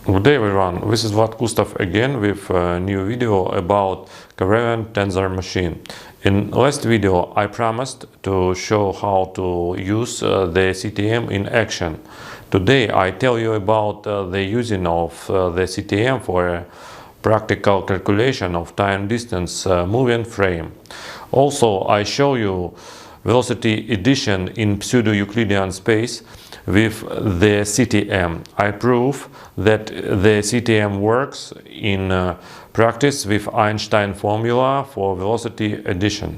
Good day everyone, this is Vlad Kustov again with a new video about covariant tensor machine. In last video I promised to show how to use the CTM in action. Today I tell you about the using of the CTM for a practical calculation of time distance moving frame. Also I show you velocity addition in pseudo-Euclidean space with the CTM. I prove that the CTM works in practice with Einstein formula for velocity addition.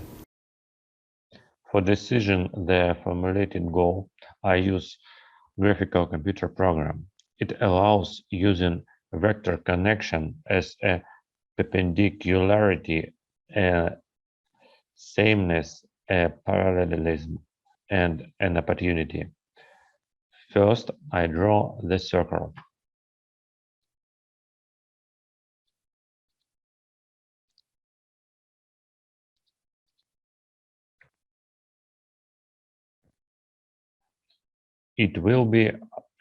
For decision the formulated goal, I use graphical computer program. It allows using vector connection as a perpendicularity, a sameness, a parallelism, and an opportunity. First, I draw the circle. It will be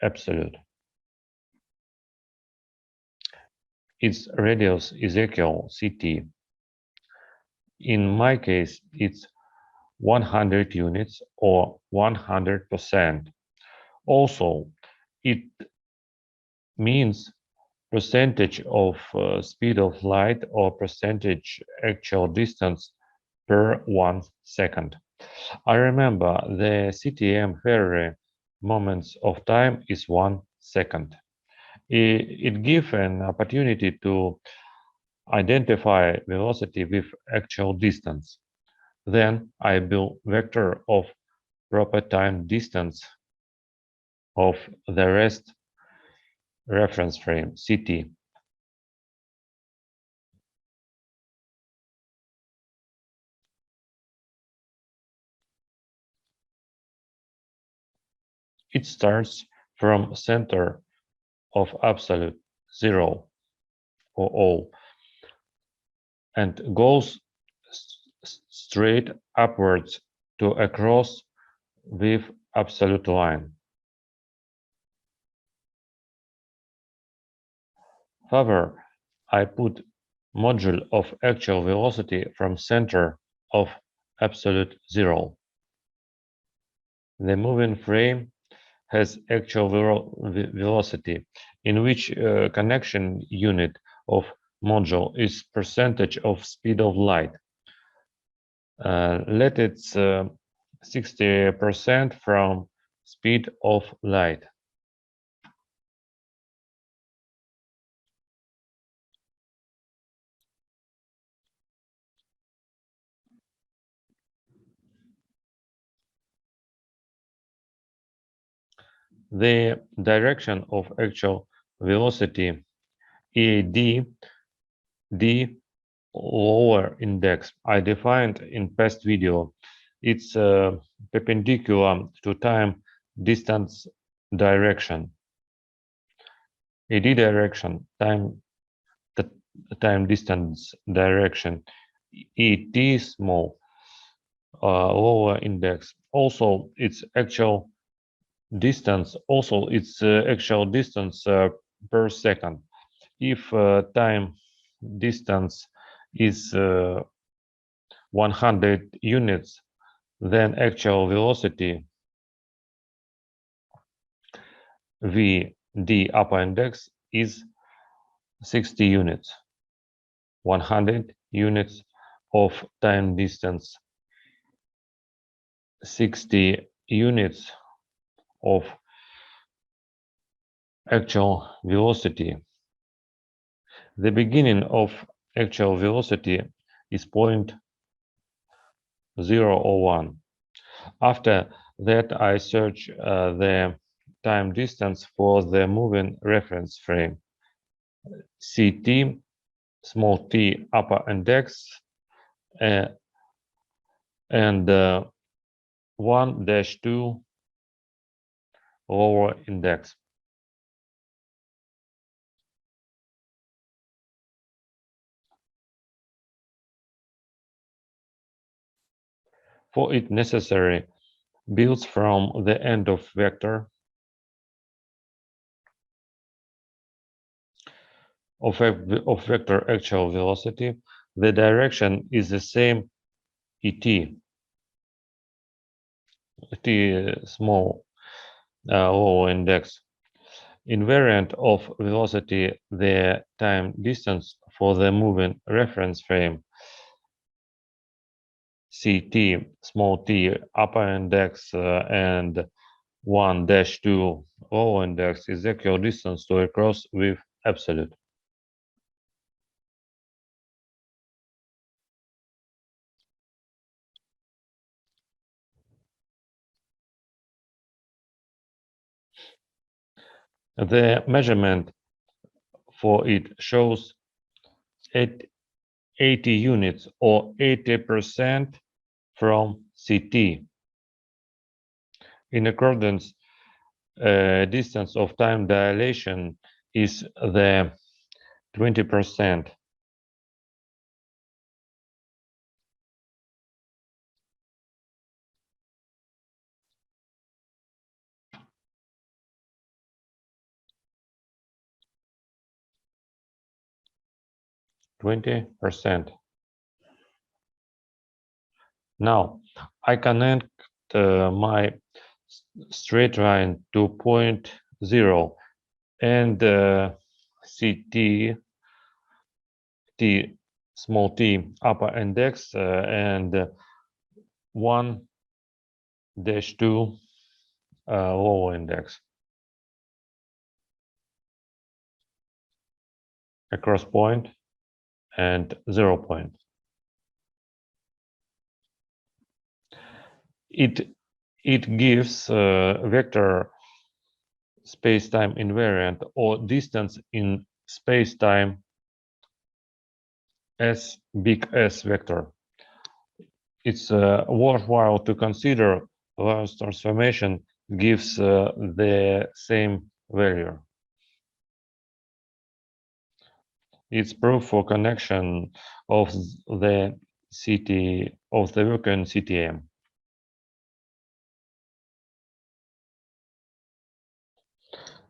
absolute. Its radius is equal ct. In my case, it's 100 units or 100%. Also, it means percentage of speed of light or percentage actual distance per 1 second. I remember the CTM theory moments of time is 1 second. It gives an opportunity to identify velocity with actual distance. Then I build vector of proper time distance of the rest reference frame CT. It starts from center of absolute 0 or all and goes straight upwards to a cross with absolute line. However, I put module of actual velocity from center of absolute 0. The moving frame has actual velocity, in which connection unit of module is percentage of speed of light. Let it's 60% from speed of light. The direction of actual velocity EAD, D lower index, I defined in past video. It's perpendicular to time distance direction. AD direction, time distance direction, ET small, lower index. Also, its actual distance. Per second. If time distance is 100 units, then actual velocity VD upper index is 60 units. 100 units of time distance, 60 units of actual velocity. The beginning of actual velocity is point 0 or 1. After that, I search the time distance for the moving reference frame. CT, small t upper index, and 1-2 lower index. For it necessary builds from the end of vector of vector actual velocity, the direction is the same et, t small low index. Invariant of velocity, the time distance for the moving reference frame, ct small t upper index and 1-2 lower index is equal distance to a cross with absolute. The measurement for it shows 80 units or 80% from CT. In accordance, distance of time dilation is the 20%. Now, I connect my straight line to point 0 and CT, T small t upper index and 1-2 lower index. A cross point and 0 point. It gives vector space-time invariant or distance in space-time as big S vector. It's worthwhile to consider Lorentz transformation gives the same value. It's proof for connection of the CT of the work in CTM.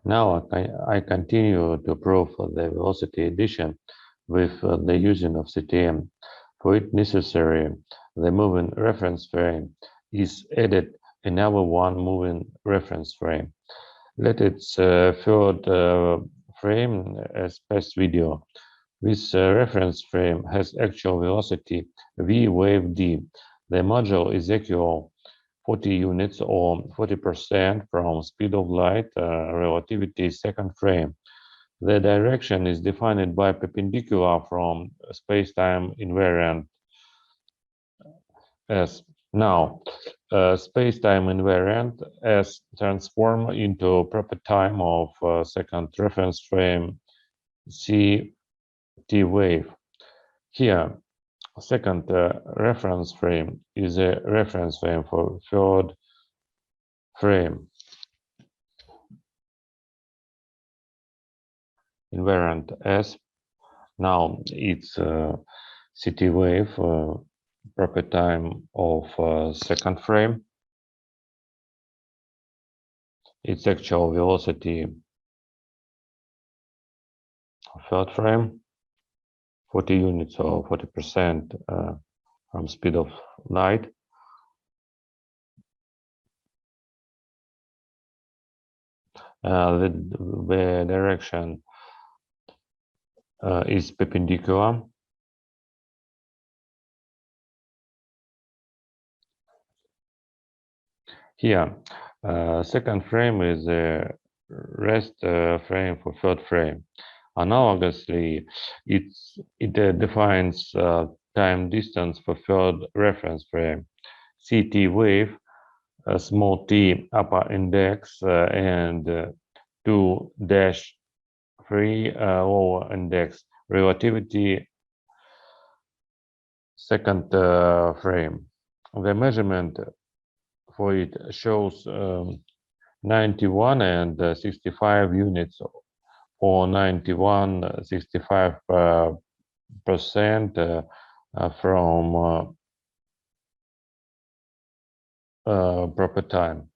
Now I continue to prove the velocity addition with the using of CTM. For it necessary, the moving reference frame is added another one moving reference frame. Let its third frame as past video. This reference frame has actual velocity v wave d. The module is equal 40 units or 40% from speed of light relativity second frame. The direction is defined by perpendicular from space-time invariant S. Now, space-time invariant S transform into proper time of second reference frame c t wave. Here, second reference frame is a reference frame for third frame. Invariant S. Now it's CT wave, proper time of second frame. Its actual velocity third frame, 40 units or 40% from speed of light. The direction is perpendicular. Here, second frame is a rest frame for third frame. Analogously, it defines time distance for third reference frame. CT wave, small t upper index, and 2-3 lower index. Relativity second frame. The measurement for it shows 91 and 65 units or 91, 65% from proper time.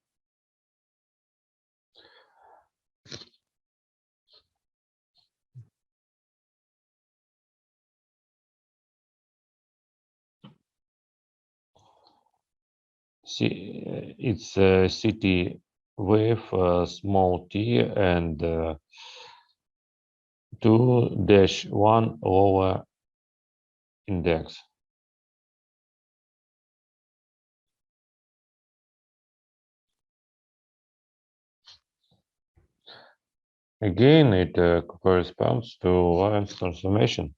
It's a CT wave, small t, and 2-1 lower index. Again, it corresponds to Lorentz transformation.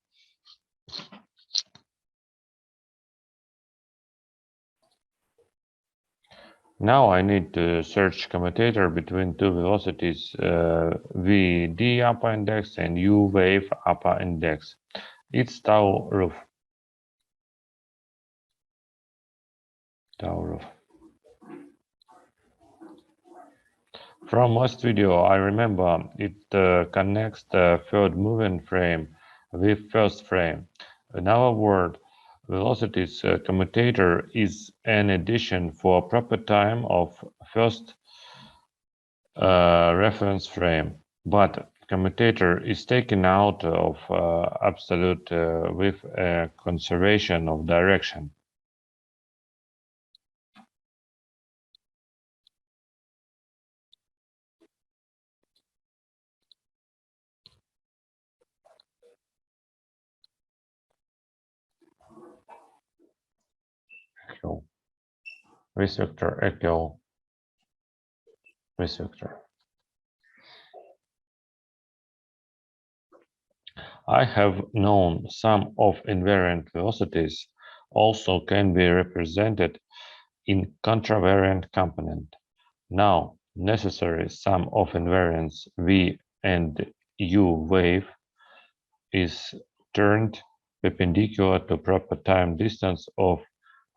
Now I need to search commutator between two velocities VD upper index and U wave upper index. It's tau roof. From last video, I remember it connects the third moving frame with first frame. In other words, velocity's commutator is an addition for proper time of first reference frame, but commutator is taken out of absolute with a conservation of direction. This vector equal this vector. I have known sum of invariant velocities also can be represented in contravariant component. Now, necessary sum of invariants V and U wave is turned perpendicular to proper time distance of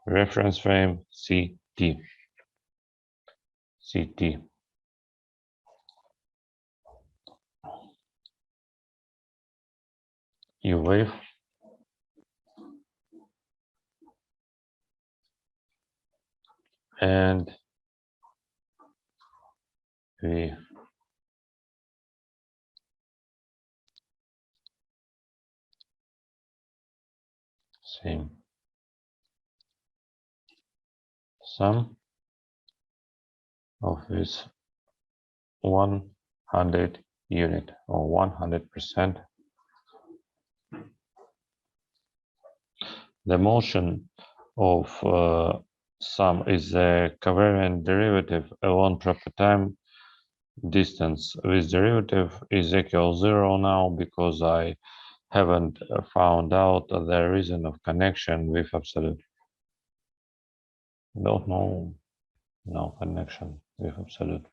reference frame CT. U wave and V. Same. Sum of this 100 unit or 100%. The motion of sum is a covariant derivative along proper time distance. This derivative is equal 0 now because I haven't found out the reason of connection with absolute. Don't know. No connection with absolute.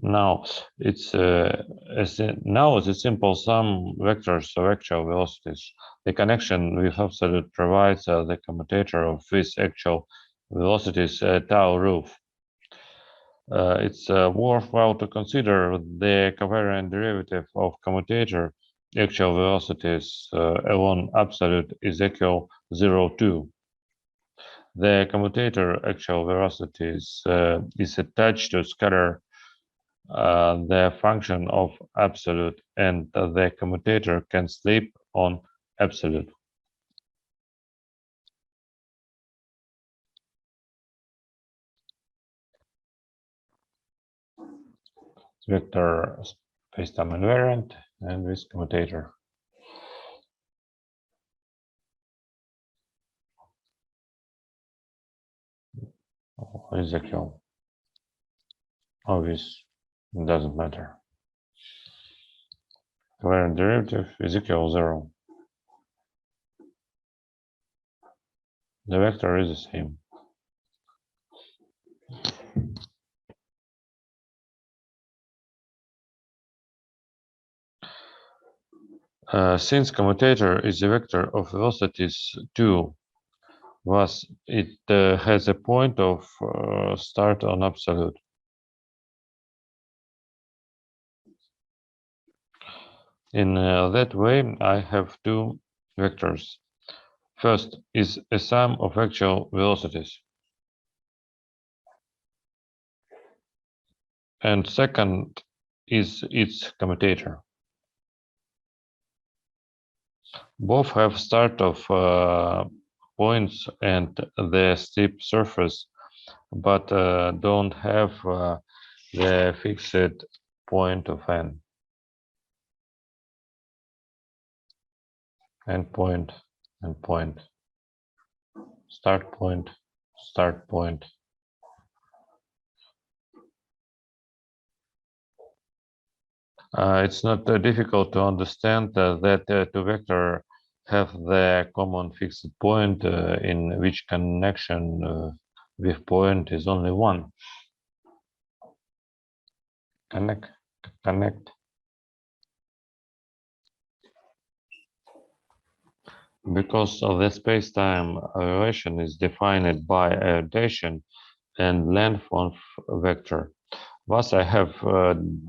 Now it's now the simple sum vectors of actual velocities. The connection with absolute provides the commutator of this actual velocities tau roof. It's worthwhile to consider the covariant derivative of commutator actual velocities along absolute is equal 0,2. The commutator actual velocities is attached to scalar the function of absolute, and the commutator can sleep on absolute. Vector spacetime invariant and this commutator. Is equal. Obvious, it doesn't matter. Covariant derivative is equal 0. The vector is the same. Since commutator is a vector of velocities 2, thus it has a point of start on absolute. In that way, I have two vectors. First is a sum of actual velocities. And second is its commutator. Both have start of points and the steep surface, but don't have the fixed point of n. Endpoint, endpoint, start point, start point. It's not difficult to understand that two vectors have the common fixed point in which connection with point is only one. Connect. Because of the space-time relation is defined by orientation and length of vector. Thus, I have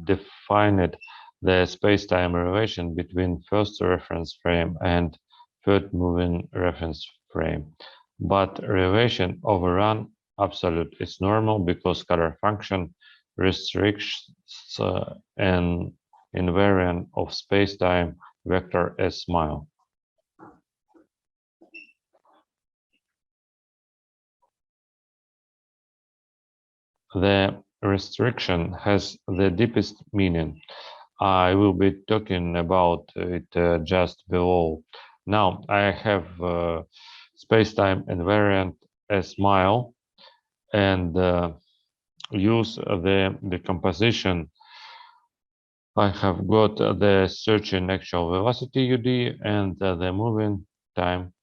defined the space-time relation between first reference frame and third moving reference frame. But relation overrun absolute is normal because scalar function restricts an invariant of space-time vector S mile. The restriction has the deepest meaning. I will be talking about it just below. Now I have space-time invariant S mile and use the decomposition. I have got the searching actual velocity UD and the moving time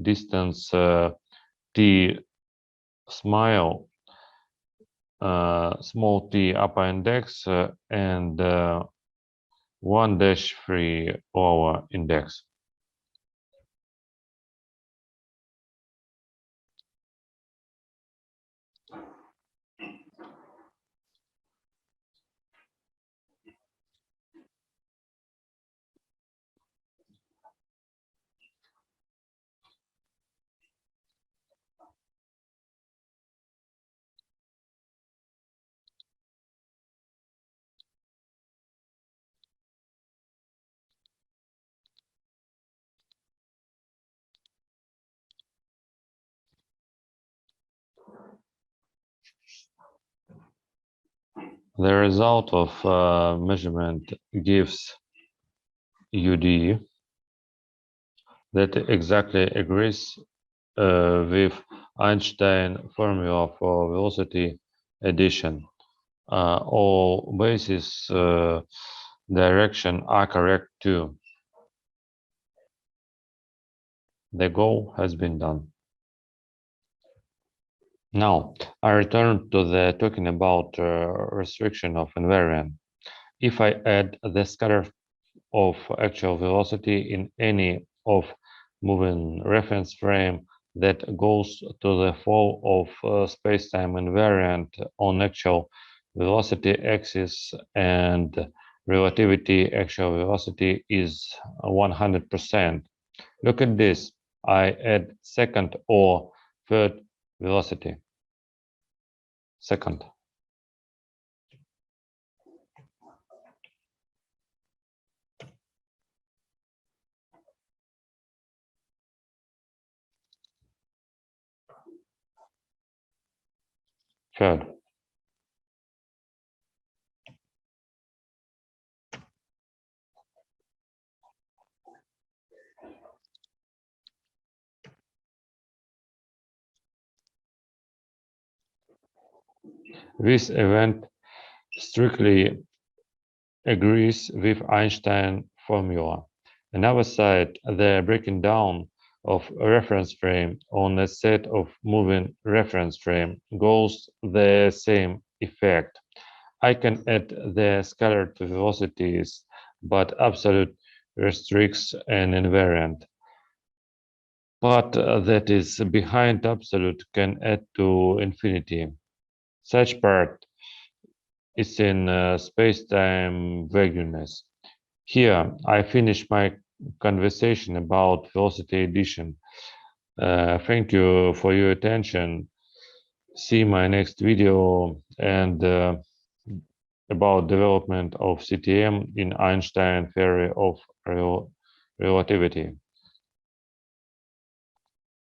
distance T smile small t upper index and 1-3 lower index. The result of measurement gives UD that exactly agrees with Einstein formula for velocity addition. All basis direction are correct too. The goal has been done. Now, I return to the talking about restriction of invariant. If I add the scalar of actual velocity in any of moving reference frame that goes to the fall of space-time invariant on actual velocity axis and relativity actual velocity is 100%. Look at this. I add second or third velocity. Second. Third. This event strictly agrees with Einstein formula. Another side, the breaking down of a reference frame on a set of moving reference frame goes the same effect. I can add the scalar to velocities, but absolute restricts an invariant. But that is behind absolute can add to infinity. Such part is in space-time vagueness. Here, I finish my conversation about velocity addition. Thank you for your attention. See my next video and about development of CTM in Einstein theory of relativity.